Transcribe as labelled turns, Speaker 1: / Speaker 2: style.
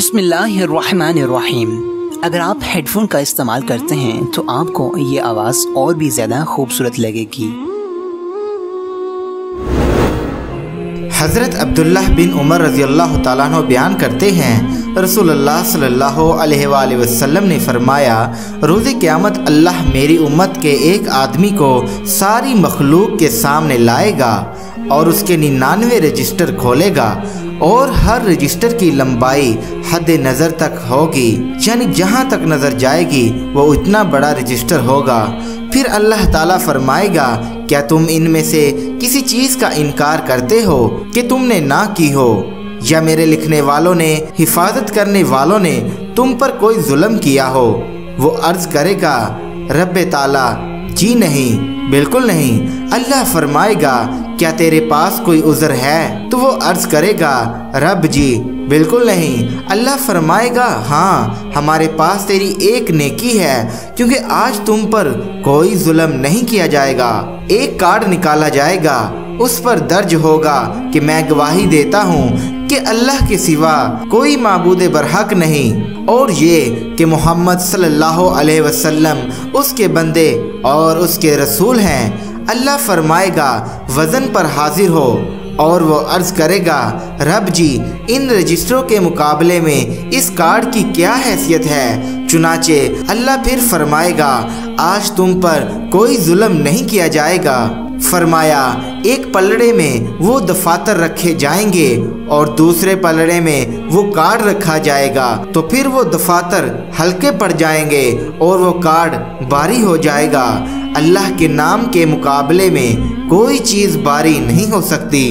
Speaker 1: बिस्मिल्लाहिर्रहमानिर्रहीम। अगर आप हेडफोन का इस्तेमाल करते हैं तो आपको ये आवाज़ और भी ज़्यादा खूबसूरत लगेगी।
Speaker 2: हज़रत अब्दुल्लाह बिन उमर रज़ियल्लाहु ताला अन्हु बयान करते हैं, रसूलुल्लाह सल्लल्लाहु अलैहि वसल्लम ने फरमाया, रोज़े क़यामत अल्लाह मेरी उम्मत के एक आदमी को सारी मखलूक के सामने लाएगा और उसके 99 रजिस्टर खोलेगा और हर रजिस्टर की लंबाई हद नज़र तक होगी, यानी जहाँ तक नज़र जाएगी वो इतना बड़ा रजिस्टर होगा। फिर अल्लाह ताला फरमाएगा, क्या तुम इनमें से किसी चीज़ का इनकार करते हो कि तुमने ना की हो, या मेरे लिखने वालों ने, हिफाजत करने वालों ने तुम पर कोई जुल्म किया हो? वो अर्ज़ करेगा, रब्बे ताला, जी नहीं, बिल्कुल नहीं। अल्लाह फरमाएगा, क्या तेरे पास कोई उज़र है? तो वो अर्ज़ करेगा, रब जी, बिल्कुल नहीं। अल्लाह फरमाएगा, हाँ, हमारे पास तेरी एक नेकी है, क्योंकि आज तुम पर कोई जुल्म नहीं किया जाएगा। एक कार्ड निकाला जाएगा, उस पर दर्ज होगा कि मैं गवाही देता हूँ कि अल्लाह के सिवा कोई माबूद बरहक नहीं, और ये कि मोहम्मद सल्लल्लाहु अलैहि वसल्लम उसके बंदे और उसके रसूल हैं। अल्लाह फरमाएगा, वज़न पर हाजिर हो, और वो अर्ज़ करेगा, रब जी, इन रजिस्टरों के मुकाबले में इस कार्ड की क्या हैसियत है? चुनाचे अल्लाह फिर फरमाएगा, आज तुम पर कोई जुल्म नहीं किया जाएगा। फरमाया, एक पलड़े में वो दफातर रखे जाएंगे और दूसरे पलड़े में वो कार्ड रखा जाएगा, तो फिर वो दफातर हल्के पड़ जाएंगे और वो कार्ड भारी हो जाएगा। अल्लाह के नाम के मुकाबले में कोई चीज़ भारी नहीं हो सकती।